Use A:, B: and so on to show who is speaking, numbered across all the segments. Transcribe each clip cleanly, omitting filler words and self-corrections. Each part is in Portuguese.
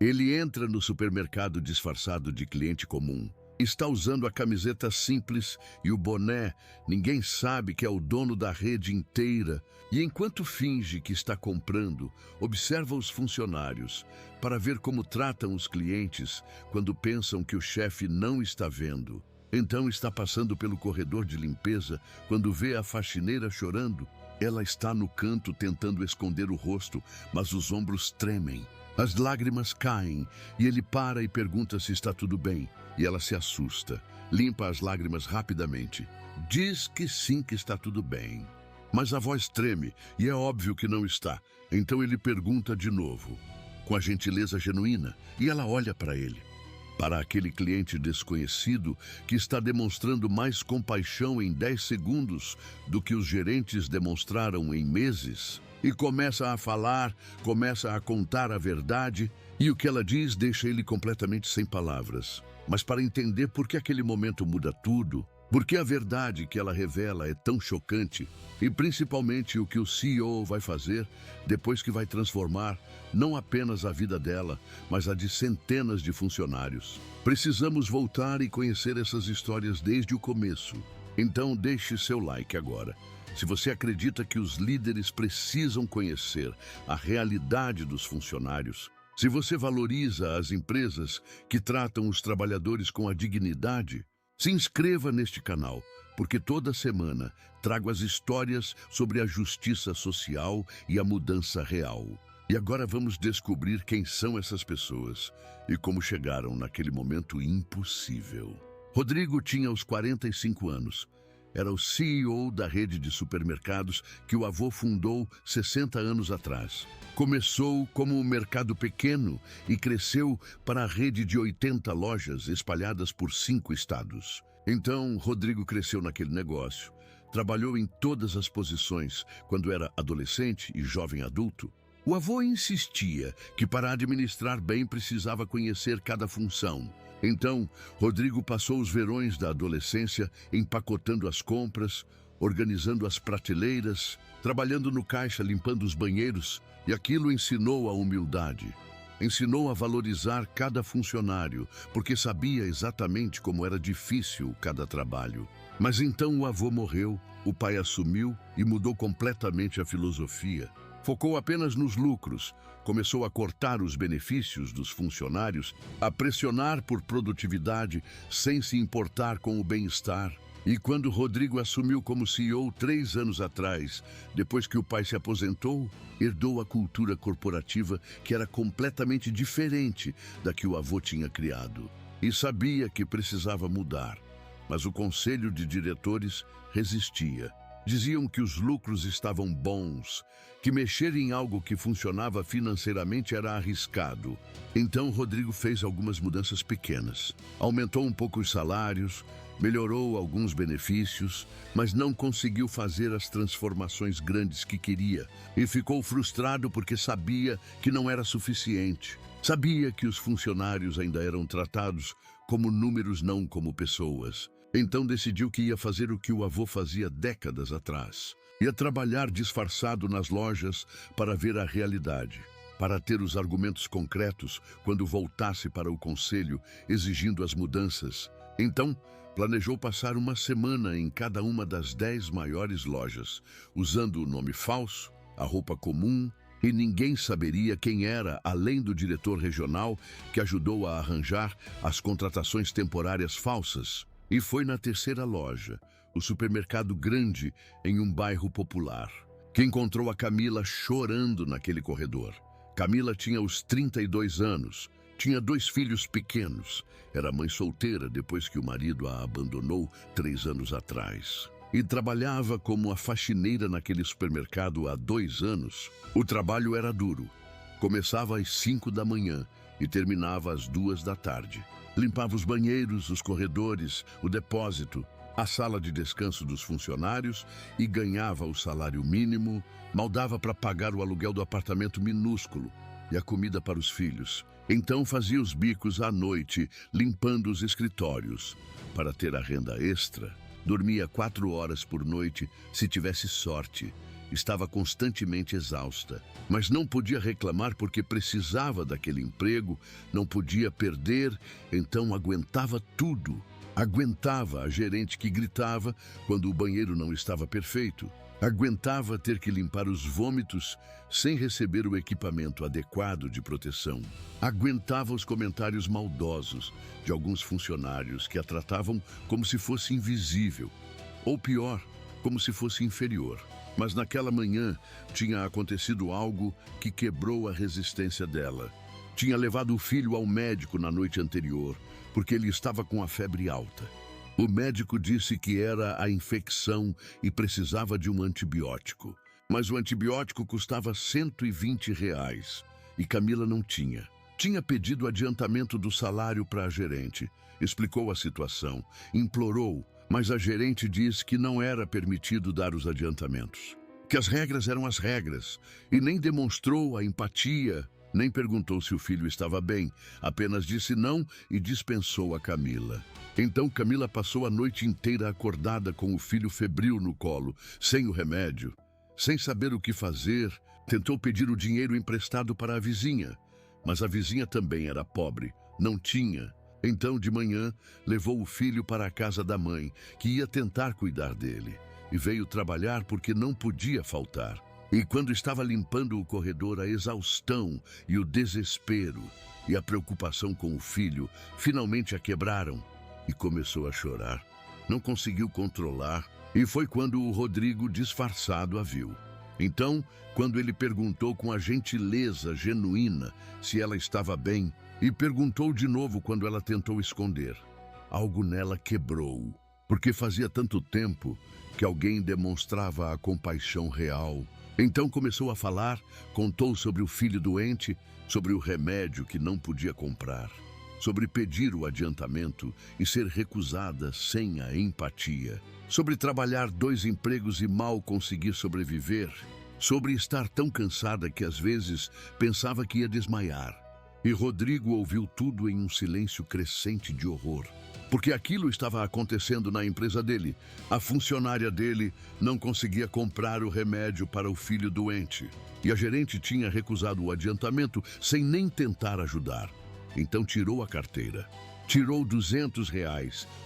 A: Ele entra no supermercado disfarçado de cliente comum. Está usando a camiseta simples e o boné. Ninguém sabe que é o dono da rede inteira. E enquanto finge que está comprando, observa os funcionários para ver como tratam os clientes quando pensam que o chefe não está vendo. Então está passando pelo corredor de limpeza quando vê a faxineira chorando. Ela está no canto tentando esconder o rosto, mas os ombros tremem. As lágrimas caem e ele para e pergunta se está tudo bem. E ela se assusta, limpa as lágrimas rapidamente. Diz que sim, que está tudo bem. Mas a voz treme e é óbvio que não está. Então ele pergunta de novo, com a gentileza genuína, e ela olha para ele. Para aquele cliente desconhecido que está demonstrando mais compaixão em 10 segundos do que os gerentes demonstraram em meses. E começa a falar, começa a contar a verdade, e o que ela diz deixa ele completamente sem palavras. Mas para entender por que aquele momento muda tudo, por que a verdade que ela revela é tão chocante, e principalmente o que o CEO vai fazer depois que vai transformar não apenas a vida dela, mas a de centenas de funcionários. Precisamos voltar e conhecer essas histórias desde o começo. Então deixe seu like agora. Se você acredita que os líderes precisam conhecer a realidade dos funcionários, se você valoriza as empresas que tratam os trabalhadores com a dignidade, se inscreva neste canal, porque toda semana trago as histórias sobre a justiça social e a mudança real. E agora vamos descobrir quem são essas pessoas e como chegaram naquele momento impossível. Rodrigo tinha os 45 anos. Era o CEO da rede de supermercados que o avô fundou 60 anos atrás. Começou como um mercado pequeno e cresceu para a rede de 80 lojas espalhadas por 5 estados. Então, Rodrigo cresceu naquele negócio. Trabalhou em todas as posições quando era adolescente e jovem adulto. O avô insistia que para administrar bem precisava conhecer cada função. Então, Rodrigo passou os verões da adolescência empacotando as compras, organizando as prateleiras, trabalhando no caixa, limpando os banheiros, e aquilo ensinou a humildade. Ensinou a valorizar cada funcionário, porque sabia exatamente como era difícil cada trabalho. Mas então o avô morreu, o pai assumiu e mudou completamente a filosofia. Focou apenas nos lucros, começou a cortar os benefícios dos funcionários, a pressionar por produtividade sem se importar com o bem-estar. E quando Rodrigo assumiu como CEO 3 anos atrás, depois que o pai se aposentou, herdou a cultura corporativa que era completamente diferente da que o avô tinha criado. E sabia que precisava mudar, mas o conselho de diretores resistia. Diziam que os lucros estavam bons, que mexer em algo que funcionava financeiramente era arriscado. Então Rodrigo fez algumas mudanças pequenas. Aumentou um pouco os salários, melhorou alguns benefícios, mas não conseguiu fazer as transformações grandes que queria. E ficou frustrado porque sabia que não era suficiente. Sabia que os funcionários ainda eram tratados como números, não como pessoas. Então decidiu que ia fazer o que o avô fazia décadas atrás. Ia trabalhar disfarçado nas lojas para ver a realidade, para ter os argumentos concretos quando voltasse para o conselho exigindo as mudanças. Então, planejou passar uma semana em cada uma das 10 maiores lojas, usando o nome falso, a roupa comum, e ninguém saberia quem era, além do diretor regional que ajudou a arranjar as contratações temporárias falsas. E foi na terceira loja, o supermercado grande em um bairro popular, que encontrou a Camila chorando naquele corredor. Camila tinha os 32 anos, tinha 2 filhos pequenos, era mãe solteira depois que o marido a abandonou 3 anos atrás. E trabalhava como a faxineira naquele supermercado há 2 anos. O trabalho era duro. Começava às 5 da manhã e terminava às 2 da tarde. Limpava os banheiros, os corredores, o depósito, a sala de descanso dos funcionários e ganhava o salário mínimo, mal dava para pagar o aluguel do apartamento minúsculo e a comida para os filhos. Então fazia os bicos à noite, limpando os escritórios. Para ter a renda extra, dormia 4 horas por noite se tivesse sorte Estava constantemente exausta, mas não podia reclamar porque precisava daquele emprego, não podia perder, então aguentava tudo. Aguentava a gerente que gritava quando o banheiro não estava perfeito. Aguentava ter que limpar os vômitos sem receber o equipamento adequado de proteção. Aguentava os comentários maldosos de alguns funcionários que a tratavam como se fosse invisível, ou pior, como se fosse inferior. Mas naquela manhã tinha acontecido algo que quebrou a resistência dela. Tinha levado o filho ao médico na noite anterior, porque ele estava com a febre alta. O médico disse que era a infecção e precisava de um antibiótico. Mas o antibiótico custava R$ 120 e Camila não tinha. Tinha pedido adiantamento do salário para a gerente, explicou a situação, implorou, mas a gerente disse que não era permitido dar os adiantamentos, que as regras eram as regras, e nem demonstrou a empatia, nem perguntou se o filho estava bem, apenas disse não e dispensou a Camila. Então Camila passou a noite inteira acordada com o filho febril no colo, sem o remédio, sem saber o que fazer. Tentou pedir o dinheiro emprestado para a vizinha, mas a vizinha também era pobre, não tinha. Então, de manhã, levou o filho para a casa da mãe, que ia tentar cuidar dele, e veio trabalhar porque não podia faltar. E quando estava limpando o corredor, a exaustão e o desespero e a preocupação com o filho finalmente a quebraram e começou a chorar. Não conseguiu controlar e foi quando o Rodrigo, disfarçado, a viu. Então, quando ele perguntou com a gentileza genuína se ela estava bem, e perguntou de novo quando ela tentou esconder, algo nela quebrou, porque fazia tanto tempo que alguém demonstrava a compaixão real. Então começou a falar, contou sobre o filho doente, sobre o remédio que não podia comprar, sobre pedir o adiantamento e ser recusada sem a empatia, sobre trabalhar 2 empregos e mal conseguir sobreviver, sobre estar tão cansada que às vezes pensava que ia desmaiar. E Rodrigo ouviu tudo em um silêncio crescente de horror, porque aquilo estava acontecendo na empresa dele. A funcionária dele não conseguia comprar o remédio para o filho doente, e a gerente tinha recusado o adiantamento sem nem tentar ajudar. Então tirou a carteira, tirou R$ 200,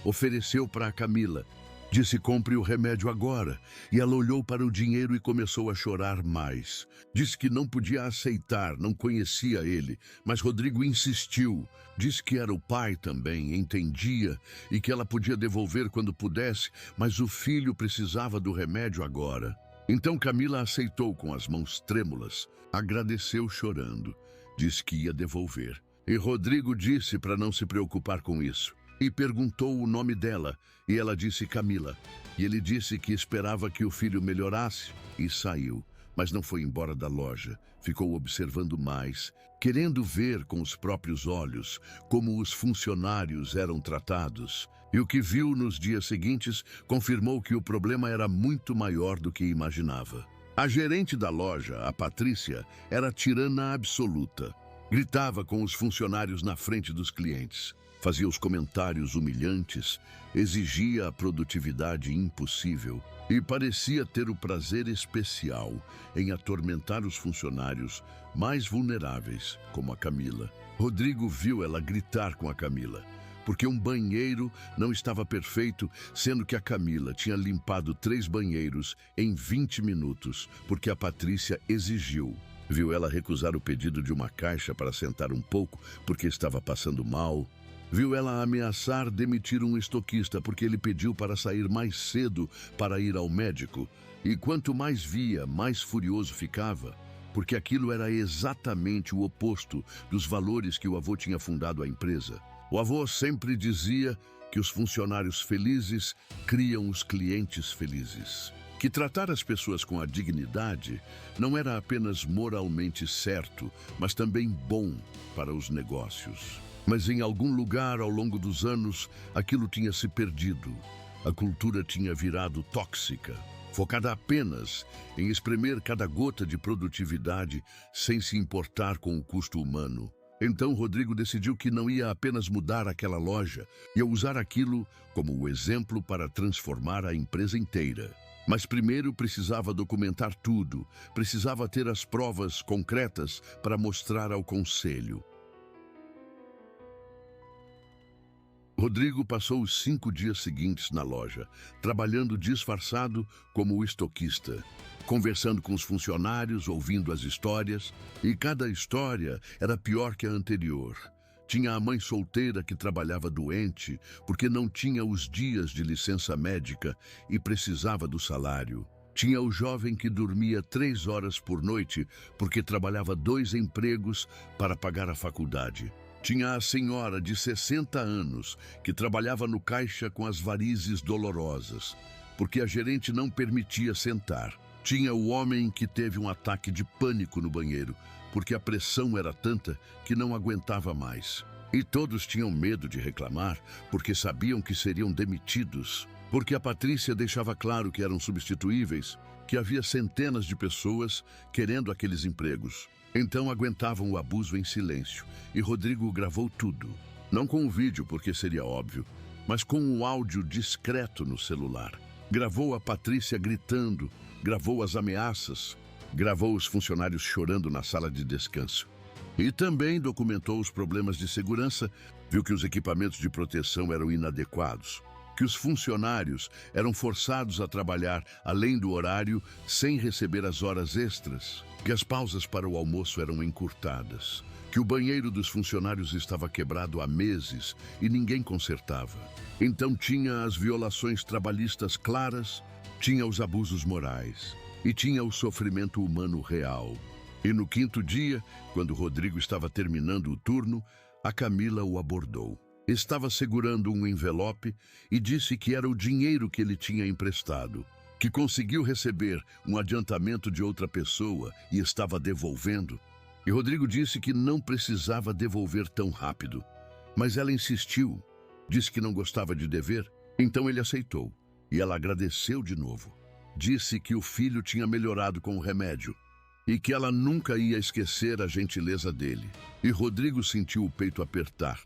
A: ofereceu para a Camila. Disse: compre o remédio agora. E ela olhou para o dinheiro e começou a chorar mais. Disse que não podia aceitar, não conhecia ele. Mas Rodrigo insistiu. Disse que era o pai também, entendia, e que ela podia devolver quando pudesse, mas o filho precisava do remédio agora. Então Camila aceitou com as mãos trêmulas, agradeceu chorando, disse que ia devolver. E Rodrigo disse para não se preocupar com isso. E perguntou o nome dela, e ela disse Camila. E ele disse que esperava que o filho melhorasse, e saiu. Mas não foi embora da loja, ficou observando mais, querendo ver com os próprios olhos como os funcionários eram tratados. E o que viu nos dias seguintes confirmou que o problema era muito maior do que imaginava. A gerente da loja, a Patrícia, era tirana absoluta. Gritava com os funcionários na frente dos clientes. Fazia os comentários humilhantes, exigia a produtividade impossível e parecia ter o prazer especial em atormentar os funcionários mais vulneráveis, como a Camila. Rodrigo viu ela gritar com a Camila, porque um banheiro não estava perfeito, sendo que a Camila tinha limpado 3 banheiros em 20 minutos, porque a Patrícia exigiu. Viu ela recusar o pedido de uma caixa para sentar um pouco, porque estava passando mal. Viu ela ameaçar demitir um estoquista porque ele pediu para sair mais cedo para ir ao médico. E quanto mais via, mais furioso ficava, porque aquilo era exatamente o oposto dos valores que o avô tinha fundado a empresa. O avô sempre dizia que os funcionários felizes criam os clientes felizes. Que tratar as pessoas com a dignidade não era apenas moralmente certo, mas também bom para os negócios. Mas em algum lugar ao longo dos anos, aquilo tinha se perdido. A cultura tinha virado tóxica, focada apenas em espremer cada gota de produtividade sem se importar com o custo humano. Então Rodrigo decidiu que não ia apenas mudar aquela loja, ia usar aquilo como o exemplo para transformar a empresa inteira. Mas primeiro precisava documentar tudo, precisava ter as provas concretas para mostrar ao conselho. Rodrigo passou os 5 dias seguintes na loja, trabalhando disfarçado como o estoquista, conversando com os funcionários, ouvindo as histórias, e cada história era pior que a anterior. Tinha a mãe solteira que trabalhava doente porque não tinha os dias de licença médica e precisava do salário. Tinha o jovem que dormia 3 horas por noite porque trabalhava 2 empregos para pagar a faculdade. Tinha a senhora de 60 anos que trabalhava no caixa com as varizes dolorosas, porque a gerente não permitia sentar. Tinha o homem que teve um ataque de pânico no banheiro, porque a pressão era tanta que não aguentava mais. E todos tinham medo de reclamar, porque sabiam que seriam demitidos. Porque a Patrícia deixava claro que eram substituíveis, que havia centenas de pessoas querendo aqueles empregos. Então aguentavam o abuso em silêncio, e Rodrigo gravou tudo. Não com o vídeo, porque seria óbvio, mas com um áudio discreto no celular. Gravou a Patrícia gritando, gravou as ameaças, gravou os funcionários chorando na sala de descanso. E também documentou os problemas de segurança, viu que os equipamentos de proteção eram inadequados, que os funcionários eram forçados a trabalhar além do horário sem receber as horas extras, que as pausas para o almoço eram encurtadas, que o banheiro dos funcionários estava quebrado há meses e ninguém consertava. Então tinha as violações trabalhistas claras, tinha os abusos morais e tinha o sofrimento humano real. E no 5º dia, quando Rodrigo estava terminando o turno, a Camila o abordou. Estava segurando um envelope e disse que era o dinheiro que ele tinha emprestado, que conseguiu receber um adiantamento de outra pessoa e estava devolvendo. E Rodrigo disse que não precisava devolver tão rápido. Mas ela insistiu, disse que não gostava de dever, então ele aceitou. E ela agradeceu de novo. Disse que o filho tinha melhorado com o remédio e que ela nunca ia esquecer a gentileza dele. E Rodrigo sentiu o peito apertar,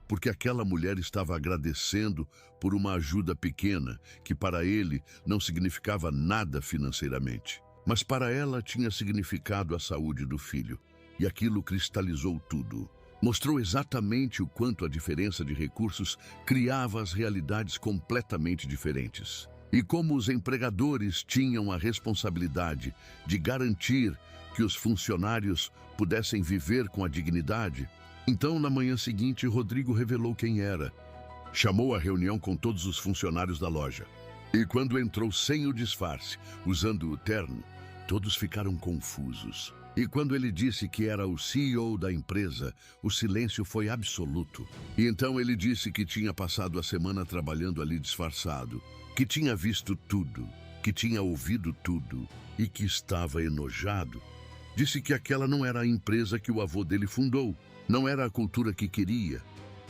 A: porque aquela mulher estava agradecendo por uma ajuda pequena que para ele não significava nada financeiramente. Mas para ela tinha significado a saúde do filho. E aquilo cristalizou tudo. Mostrou exatamente o quanto a diferença de recursos criava as realidades completamente diferentes. E como os empregadores tinham a responsabilidade de garantir que os funcionários pudessem viver com a dignidade, então, na manhã seguinte, Rodrigo revelou quem era. Chamou a reunião com todos os funcionários da loja. E quando entrou sem o disfarce, usando o terno, todos ficaram confusos. E quando ele disse que era o CEO da empresa, o silêncio foi absoluto. E então ele disse que tinha passado a semana trabalhando ali disfarçado, que tinha visto tudo, que tinha ouvido tudo e que estava enojado. Disse que aquela não era a empresa que o avô dele fundou, não era a cultura que queria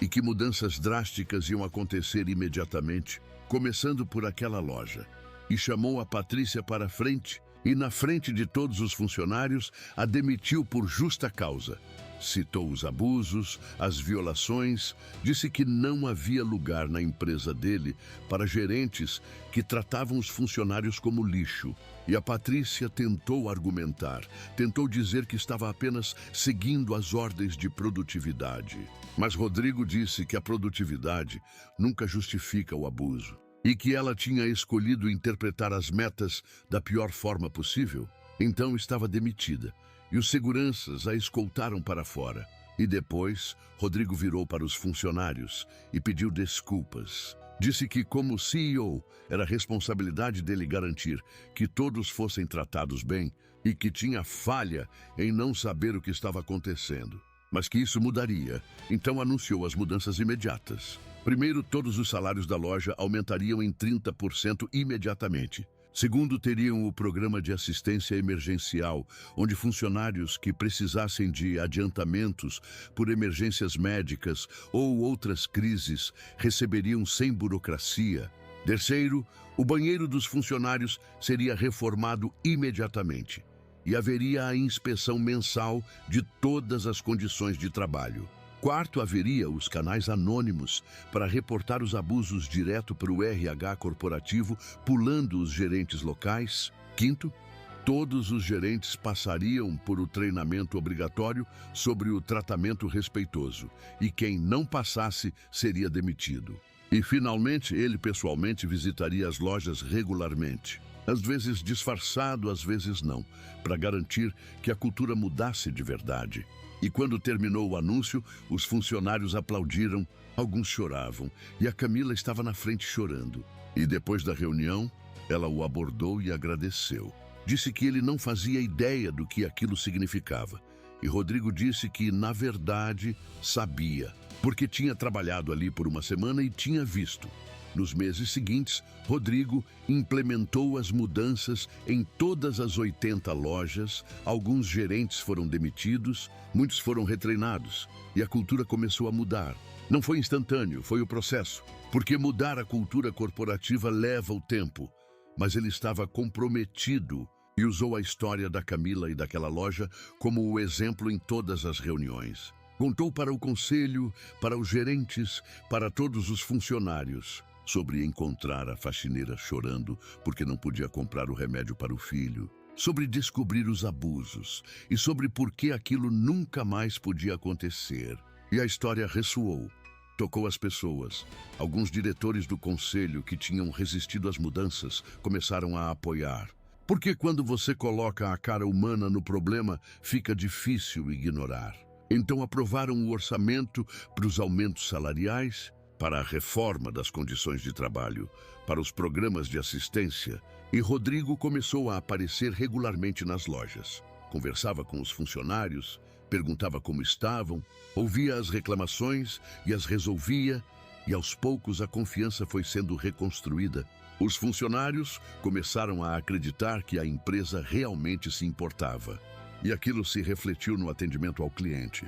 A: e que mudanças drásticas iam acontecer imediatamente, começando por aquela loja. E chamou a Patrícia para frente e, na frente de todos os funcionários, a demitiu por justa causa. Citou os abusos, as violações, disse que não havia lugar na empresa dele para gerentes que tratavam os funcionários como lixo. E a Patrícia tentou argumentar, tentou dizer que estava apenas seguindo as ordens de produtividade. Mas Rodrigo disse que a produtividade nunca justifica o abuso e que ela tinha escolhido interpretar as metas da pior forma possível. Então estava demitida. E os seguranças a escoltaram para fora. E depois, Rodrigo virou para os funcionários e pediu desculpas. Disse que, como CEO, era responsabilidade dele garantir que todos fossem tratados bem e que tinha falha em não saber o que estava acontecendo. Mas que isso mudaria, então anunciou as mudanças imediatas. Primeiro, todos os salários da loja aumentariam em 30% imediatamente. Segundo, teriam o programa de assistência emergencial, onde funcionários que precisassem de adiantamentos por emergências médicas ou outras crises receberiam sem burocracia. Terceiro, o banheiro dos funcionários seria reformado imediatamente e haveria a inspeção mensal de todas as condições de trabalho. Quarto, haveria os canais anônimos para reportar os abusos direto para o RH corporativo, pulando os gerentes locais. Quinto, todos os gerentes passariam por o treinamento obrigatório sobre o tratamento respeitoso, e quem não passasse seria demitido. E, finalmente, ele pessoalmente visitaria as lojas regularmente, às vezes disfarçado, às vezes não, para garantir que a cultura mudasse de verdade. E quando terminou o anúncio, os funcionários aplaudiram, alguns choravam, e a Camila estava na frente chorando. E depois da reunião, ela o abordou e agradeceu. Disse que ele não fazia ideia do que aquilo significava. E Rodrigo disse que, na verdade, sabia, porque tinha trabalhado ali por uma semana e tinha visto. Nos meses seguintes, Rodrigo implementou as mudanças em todas as 80 lojas, alguns gerentes foram demitidos, muitos foram retreinados, e a cultura começou a mudar. Não foi instantâneo, foi o processo, porque mudar a cultura corporativa leva o tempo, mas ele estava comprometido e usou a história da Camila e daquela loja como o exemplo em todas as reuniões. Contou para o conselho, para os gerentes, para todos os funcionários, sobre encontrar a faxineira chorando porque não podia comprar o remédio para o filho, sobre descobrir os abusos e sobre por que aquilo nunca mais podia acontecer. E a história ressoou, tocou as pessoas. Alguns diretores do conselho que tinham resistido às mudanças começaram a apoiar. Porque quando você coloca a cara humana no problema, fica difícil ignorar. Então aprovaram o orçamento para os aumentos salariais, para a reforma das condições de trabalho, para os programas de assistência, e Rodrigo começou a aparecer regularmente nas lojas. Conversava com os funcionários, perguntava como estavam, ouvia as reclamações e as resolvia, e aos poucos a confiança foi sendo reconstruída. Os funcionários começaram a acreditar que a empresa realmente se importava, e aquilo se refletiu no atendimento ao cliente.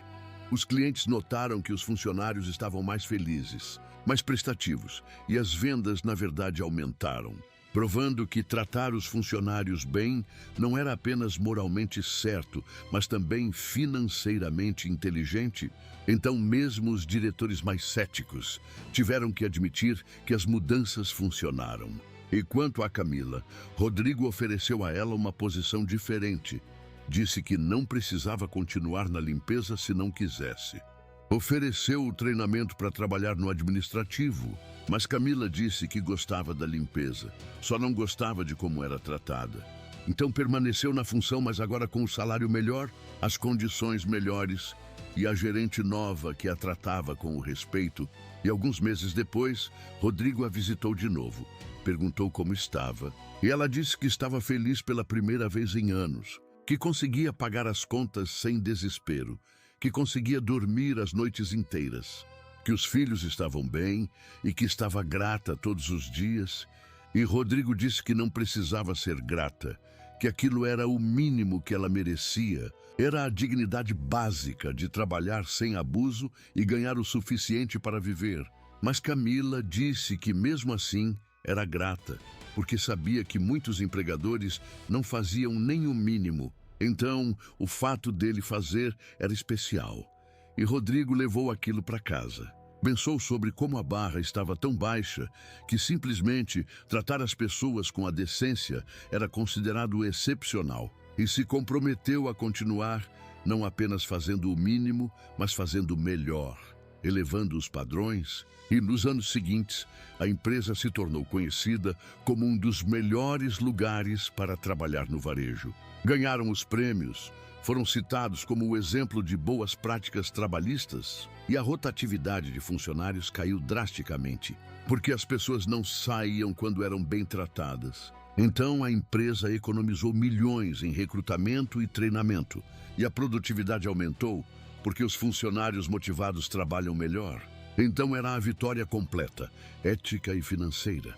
A: Os clientes notaram que os funcionários estavam mais felizes, mais prestativos, e as vendas, na verdade, aumentaram, provando que tratar os funcionários bem não era apenas moralmente certo, mas também financeiramente inteligente. Então, mesmo os diretores mais céticos tiveram que admitir que as mudanças funcionaram. E quanto a Camila, Rodrigo ofereceu a ela uma posição diferente. Disse que não precisava continuar na limpeza se não quisesse. Ofereceu o treinamento para trabalhar no administrativo, mas Camila disse que gostava da limpeza, só não gostava de como era tratada. Então permaneceu na função, mas agora com o salário melhor, as condições melhores e a gerente nova que a tratava com o respeito. E alguns meses depois, Rodrigo a visitou de novo, perguntou como estava, e ela disse que estava feliz pela primeira vez em anos, que conseguia pagar as contas sem desespero, que conseguia dormir as noites inteiras, que os filhos estavam bem e que estava grata todos os dias. E Rodrigo disse que não precisava ser grata, que aquilo era o mínimo que ela merecia, era a dignidade básica de trabalhar sem abuso e ganhar o suficiente para viver. Mas Camila disse que mesmo assim era grata, porque sabia que muitos empregadores não faziam nem o mínimo. Então, o fato dele fazer era especial. E Rodrigo levou aquilo para casa. Pensou sobre como a barra estava tão baixa que simplesmente tratar as pessoas com a decência era considerado excepcional. E se comprometeu a continuar, não apenas fazendo o mínimo, mas fazendo melhor, elevando os padrões. E nos anos seguintes, a empresa se tornou conhecida como um dos melhores lugares para trabalhar no varejo. Ganharam os prêmios, foram citados como o exemplo de boas práticas trabalhistas, e a rotatividade de funcionários caiu drasticamente, porque as pessoas não saíam quando eram bem tratadas. Então a empresa economizou milhões em recrutamento e treinamento, e a produtividade aumentou porque os funcionários motivados trabalham melhor. Então era a vitória completa, ética e financeira.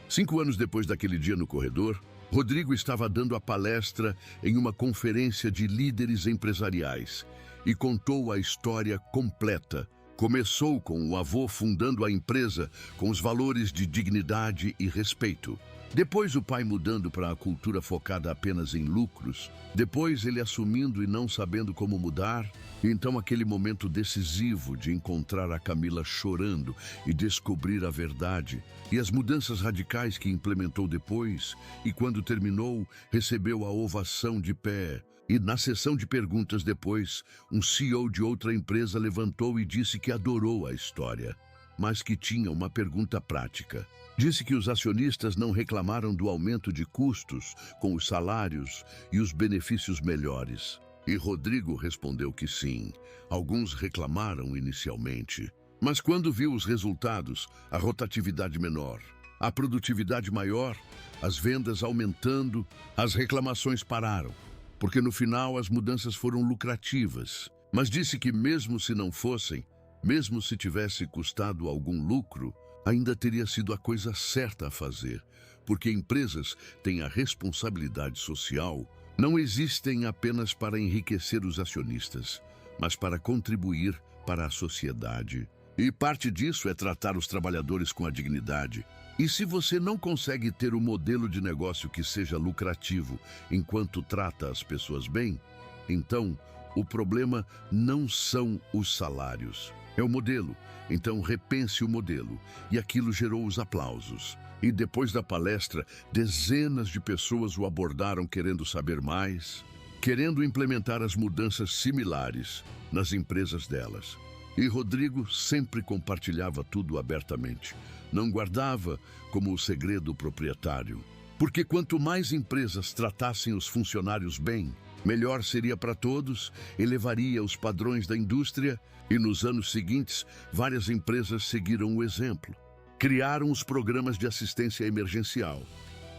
A: 5 anos depois daquele dia no corredor, Rodrigo estava dando a palestra em uma conferência de líderes empresariais e contou a história completa. Começou com o avô fundando a empresa com os valores de dignidade e respeito. Depois o pai mudando para a cultura focada apenas em lucros, depois ele assumindo e não sabendo como mudar, e então aquele momento decisivo de encontrar a Camila chorando e descobrir a verdade, e as mudanças radicais que implementou depois, e quando terminou, recebeu a ovação de pé. E na sessão de perguntas depois, um CEO de outra empresa levantou e disse que adorou a história, mas que tinha uma pergunta prática. Disse que os acionistas não reclamaram do aumento de custos com os salários e os benefícios melhores. E Rodrigo respondeu que sim, alguns reclamaram inicialmente. Mas quando viu os resultados, a rotatividade menor, a produtividade maior, as vendas aumentando, as reclamações pararam, porque no final as mudanças foram lucrativas. Mas disse que mesmo se não fossem, mesmo se tivesse custado algum lucro, ainda teria sido a coisa certa a fazer, porque empresas têm a responsabilidade social, não existem apenas para enriquecer os acionistas, mas para contribuir para a sociedade. E parte disso é tratar os trabalhadores com a dignidade. E se você não consegue ter um modelo de negócio que seja lucrativo enquanto trata as pessoas bem, então o problema não são os salários. É o modelo, então repense o modelo. E aquilo gerou os aplausos. E depois da palestra, dezenas de pessoas o abordaram querendo saber mais, querendo implementar as mudanças similares nas empresas delas. E Rodrigo sempre compartilhava tudo abertamente. Não guardava como o segredo proprietário. Porque quanto mais empresas tratassem os funcionários bem, melhor seria para todos, elevaria os padrões da indústria e nos anos seguintes, várias empresas seguiram o exemplo. Criaram os programas de assistência emergencial,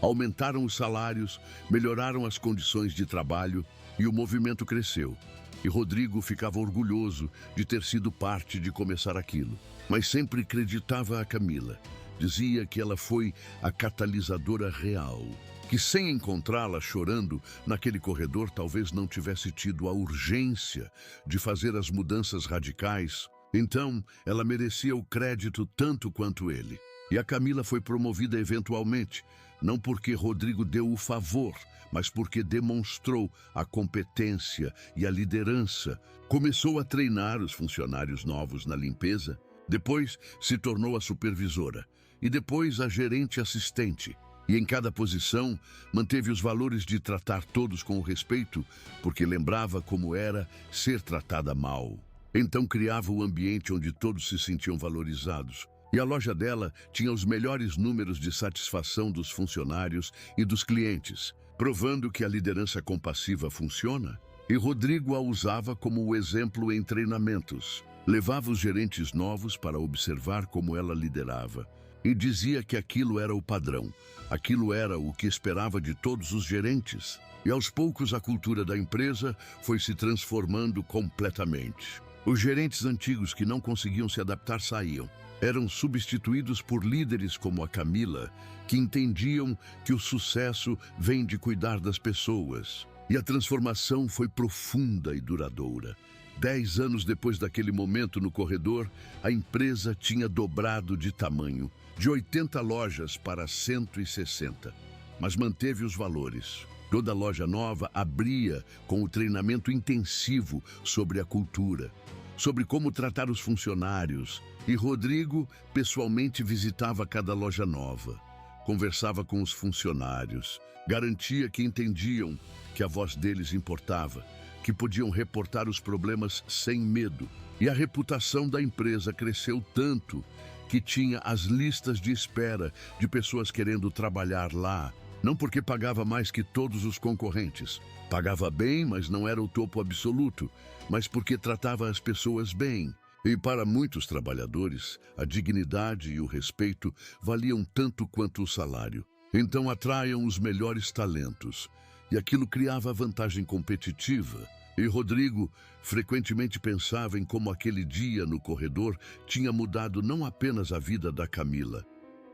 A: aumentaram os salários, melhoraram as condições de trabalho e o movimento cresceu. E Rodrigo ficava orgulhoso de ter sido parte de começar aquilo, mas sempre acreditava a Camila. Dizia que ela foi a catalisadora real, que sem encontrá-la chorando naquele corredor talvez não tivesse tido a urgência de fazer as mudanças radicais. Então, ela merecia o crédito tanto quanto ele. E a Camila foi promovida eventualmente, não porque Rodrigo deu o favor, mas porque demonstrou a competência e a liderança. Começou a treinar os funcionários novos na limpeza, depois se tornou a supervisora e depois a gerente assistente. E em cada posição manteve os valores de tratar todos com respeito, porque lembrava como era ser tratada mal. Então criava o ambiente onde todos se sentiam valorizados. E a loja dela tinha os melhores números de satisfação dos funcionários e dos clientes, provando que a liderança compassiva funciona. E Rodrigo a usava como o exemplo em treinamentos. Levava os gerentes novos para observar como ela liderava. E dizia que aquilo era o padrão, aquilo era o que esperava de todos os gerentes. E aos poucos a cultura da empresa foi se transformando completamente. Os gerentes antigos que não conseguiam se adaptar saíam. Eram substituídos por líderes como a Camila, que entendiam que o sucesso vem de cuidar das pessoas. E a transformação foi profunda e duradoura. 10 anos depois daquele momento no corredor, a empresa tinha dobrado de tamanho, de 80 lojas para 160, mas manteve os valores. Toda loja nova abria com o treinamento intensivo sobre a cultura, sobre como tratar os funcionários, e Rodrigo pessoalmente visitava cada loja nova, conversava com os funcionários, garantia que entendiam que a voz deles importava, que podiam reportar os problemas sem medo. E a reputação da empresa cresceu tanto que tinha as listas de espera de pessoas querendo trabalhar lá, não porque pagava mais que todos os concorrentes. Pagava bem, mas não era o topo absoluto, mas porque tratava as pessoas bem. E para muitos trabalhadores, a dignidade e o respeito valiam tanto quanto o salário. Então atraiam os melhores talentos. E aquilo criava vantagem competitiva. E Rodrigo frequentemente pensava em como aquele dia no corredor tinha mudado não apenas a vida da Camila,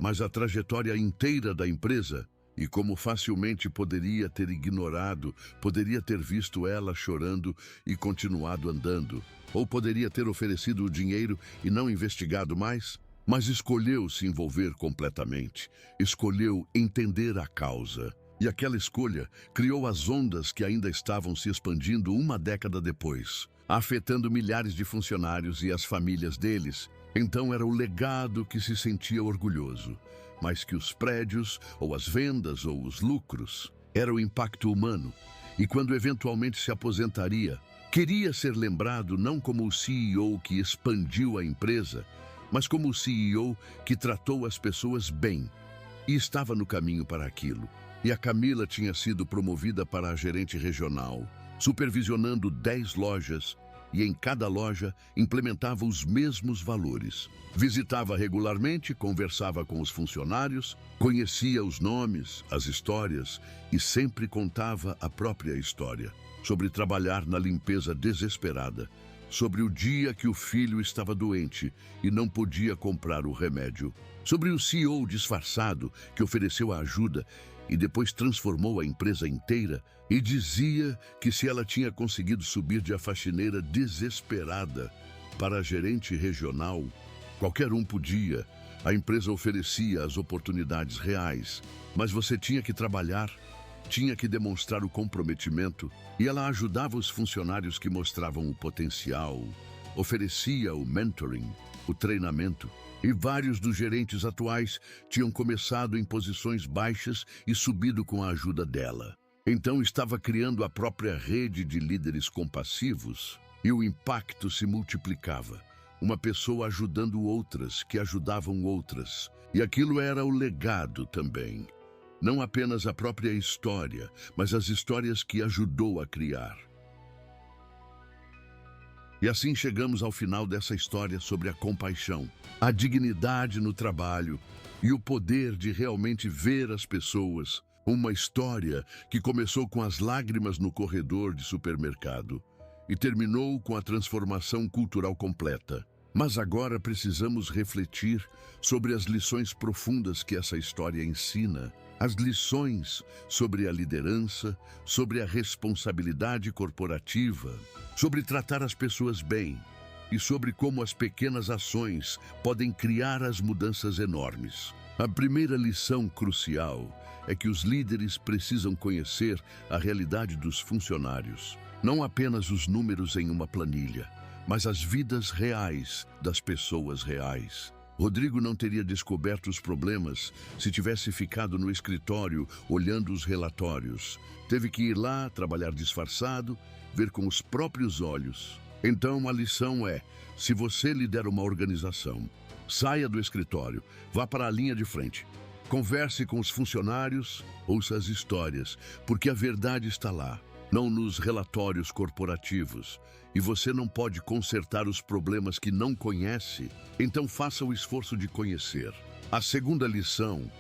A: mas a trajetória inteira da empresa, e como facilmente poderia ter ignorado, poderia ter visto ela chorando e continuado andando, ou poderia ter oferecido o dinheiro e não investigado mais. mas escolheu se envolver completamente, escolheu entender a causa. E aquela escolha criou as ondas que ainda estavam se expandindo uma década depois, afetando milhares de funcionários e as famílias deles. Então era o legado que se sentia orgulhoso, mais que os prédios, ou as vendas, ou os lucros. Era o impacto humano. E quando eventualmente se aposentaria, queria ser lembrado não como o CEO que expandiu a empresa, mas como o CEO que tratou as pessoas bem. E estava no caminho para aquilo. E a Camila tinha sido promovida para a gerente regional, supervisionando 10 lojas, e em cada loja implementava os mesmos valores. Visitava regularmente, conversava com os funcionários, conhecia os nomes, as histórias e sempre contava a própria história. Sobre trabalhar na limpeza desesperada, sobre o dia que o filho estava doente e não podia comprar o remédio, sobre o CEO disfarçado que ofereceu a ajuda e depois transformou a empresa inteira, e dizia que se ela tinha conseguido subir de a faxineira desesperada para a gerente regional, qualquer um podia. A empresa oferecia as oportunidades reais, mas você tinha que trabalhar, tinha que demonstrar o comprometimento, e ela ajudava os funcionários que mostravam o potencial, oferecia o mentoring, o treinamento. E vários dos gerentes atuais tinham começado em posições baixas e subido com a ajuda dela. Então estava criando a própria rede de líderes compassivos e o impacto se multiplicava. Uma pessoa ajudando outras, que ajudavam outras. E aquilo era o legado também. Não apenas a própria história, mas as histórias que ajudou a criar. E assim chegamos ao final dessa história sobre a compaixão, a dignidade no trabalho e o poder de realmente ver as pessoas. Uma história que começou com as lágrimas no corredor de supermercado e terminou com a transformação cultural completa. Mas agora precisamos refletir sobre as lições profundas que essa história ensina. As lições sobre a liderança, sobre a responsabilidade corporativa, sobre tratar as pessoas bem e sobre como as pequenas ações podem criar as mudanças enormes. A primeira lição crucial é que os líderes precisam conhecer a realidade dos funcionários, não apenas os números em uma planilha, mas as vidas reais das pessoas reais. Rodrigo não teria descoberto os problemas se tivesse ficado no escritório olhando os relatórios. Teve que ir lá, trabalhar disfarçado, ver com os próprios olhos. Então a lição é, se você lidera uma organização, saia do escritório, vá para a linha de frente. Converse com os funcionários, ouça as histórias, porque a verdade está lá, não nos relatórios corporativos. E você não pode consertar os problemas que não conhece, então faça o esforço de conhecer. A segunda lição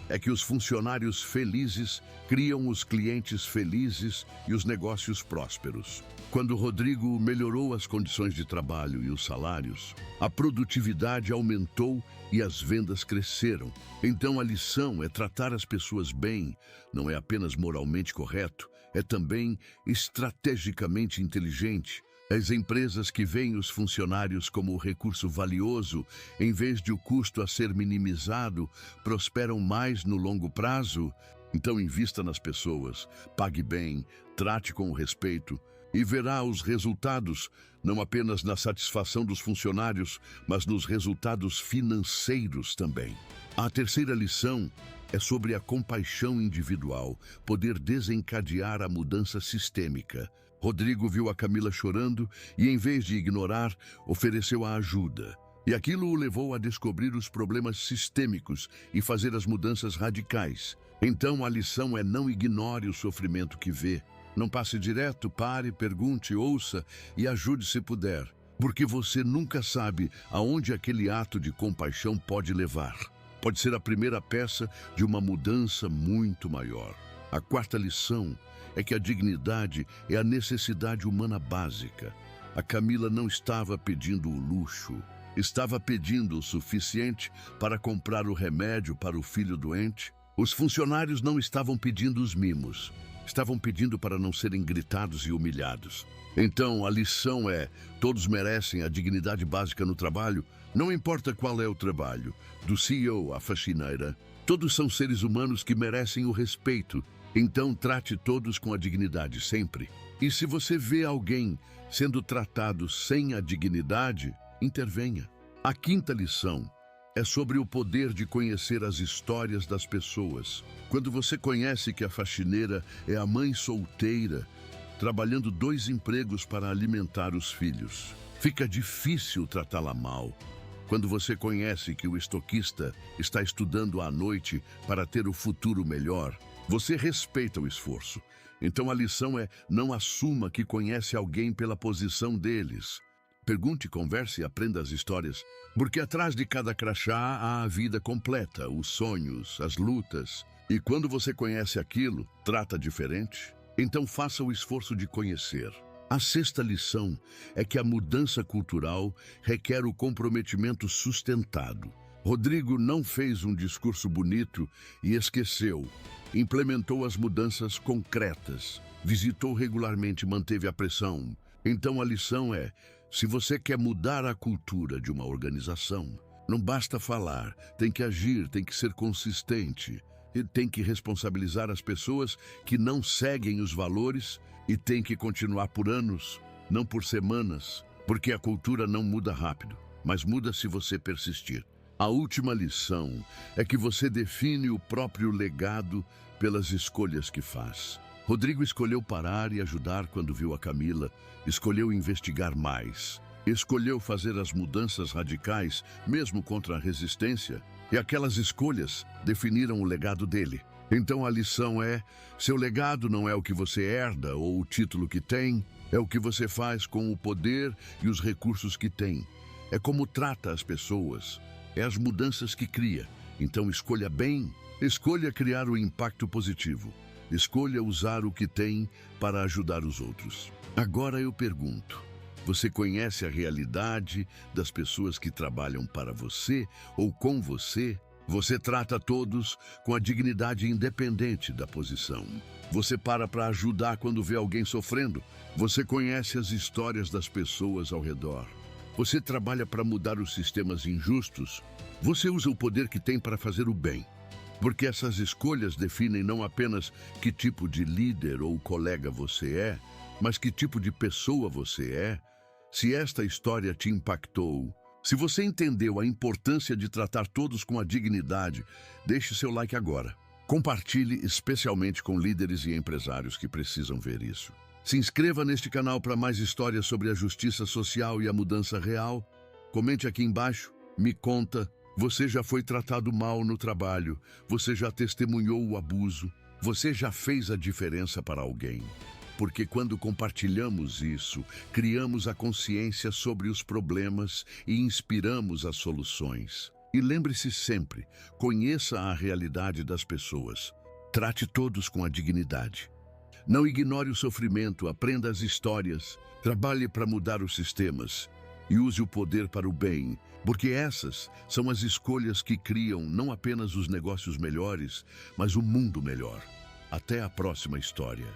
A: é que os funcionários felizes criam os clientes felizes e os negócios prósperos. Quando Rodrigo melhorou as condições de trabalho e os salários, a produtividade aumentou e as vendas cresceram. Então a lição é tratar as pessoas bem, não é apenas moralmente correto, é também estrategicamente inteligente. As empresas que veem os funcionários como recurso valioso, em vez de o custo a ser minimizado, prosperam mais no longo prazo. Então invista nas pessoas, pague bem, trate com respeito e verá os resultados, não apenas na satisfação dos funcionários, mas nos resultados financeiros também. A terceira lição é sobre a compaixão individual, poder desencadear a mudança sistêmica. Rodrigo viu a Camila chorando e, em vez de ignorar, ofereceu a ajuda. E aquilo o levou a descobrir os problemas sistêmicos e fazer as mudanças radicais. Então a lição é: não ignore o sofrimento que vê. Não passe direto, pare, pergunte, ouça e ajude se puder. Porque você nunca sabe aonde aquele ato de compaixão pode levar. Pode ser a primeira peça de uma mudança muito maior. A quarta lição é que a dignidade é a necessidade humana básica. A Camila não estava pedindo o luxo, estava pedindo o suficiente para comprar o remédio para o filho doente. Os funcionários não estavam pedindo os mimos, estavam pedindo para não serem gritados e humilhados. Então, a lição é: todos merecem a dignidade básica no trabalho, não importa qual é o trabalho, do CEO à faxineira. Todos são seres humanos que merecem o respeito, então trate todos com a dignidade sempre. E se você vê alguém sendo tratado sem a dignidade, intervenha. A quinta lição é sobre o poder de conhecer as histórias das pessoas. Quando você conhece que a faxineira é a mãe solteira, trabalhando 2 empregos para alimentar os filhos, fica difícil tratá-la mal. Quando você conhece que o estoquista está estudando à noite para ter o futuro melhor, você respeita o esforço. Então a lição é: não assuma que conhece alguém pela posição deles. Pergunte, converse e aprenda as histórias, porque atrás de cada crachá há a vida completa, os sonhos, as lutas. E quando você conhece aquilo, trata diferente, então faça o esforço de conhecer. A sexta lição é que a mudança cultural requer o comprometimento sustentado. Rodrigo não fez um discurso bonito e esqueceu. Implementou as mudanças concretas, visitou regularmente e manteve a pressão. Então a lição é: se você quer mudar a cultura de uma organização, não basta falar, tem que agir, tem que ser consistente. E tem que responsabilizar as pessoas que não seguem os valores e tem que continuar por anos, não por semanas, porque a cultura não muda rápido, mas muda se você persistir. A última lição é que você define o próprio legado pelas escolhas que faz. Rodrigo escolheu parar e ajudar quando viu a Camila, escolheu investigar mais, escolheu fazer as mudanças radicais, mesmo contra a resistência, e aquelas escolhas definiram o legado dele. Então a lição é: seu legado não é o que você herda ou o título que tem, é o que você faz com o poder e os recursos que tem. É como trata as pessoas, é as mudanças que cria. Então escolha bem, escolha criar o impacto positivo. Escolha usar o que tem para ajudar os outros. Agora eu pergunto: você conhece a realidade das pessoas que trabalham para você ou com você? Você trata todos com a dignidade independente da posição. Você para ajudar quando vê alguém sofrendo. Você conhece as histórias das pessoas ao redor. Você trabalha para mudar os sistemas injustos. Você usa o poder que tem para fazer o bem. Porque essas escolhas definem não apenas que tipo de líder ou colega você é, mas que tipo de pessoa você é. Se esta história te impactou, se você entendeu a importância de tratar todos com a dignidade, deixe seu like agora. Compartilhe especialmente com líderes e empresários que precisam ver isso. Se inscreva neste canal para mais histórias sobre a justiça social e a mudança real. Comente aqui embaixo, me conta. Você já foi tratado mal no trabalho, você já testemunhou o abuso, você já fez a diferença para alguém. Porque quando compartilhamos isso, criamos a consciência sobre os problemas e inspiramos as soluções. E lembre-se sempre, conheça a realidade das pessoas. Trate todos com a dignidade. Não ignore o sofrimento, aprenda as histórias, trabalhe para mudar os sistemas e use o poder para o bem, porque essas são as escolhas que criam não apenas os negócios melhores, mas o mundo melhor. Até a próxima história.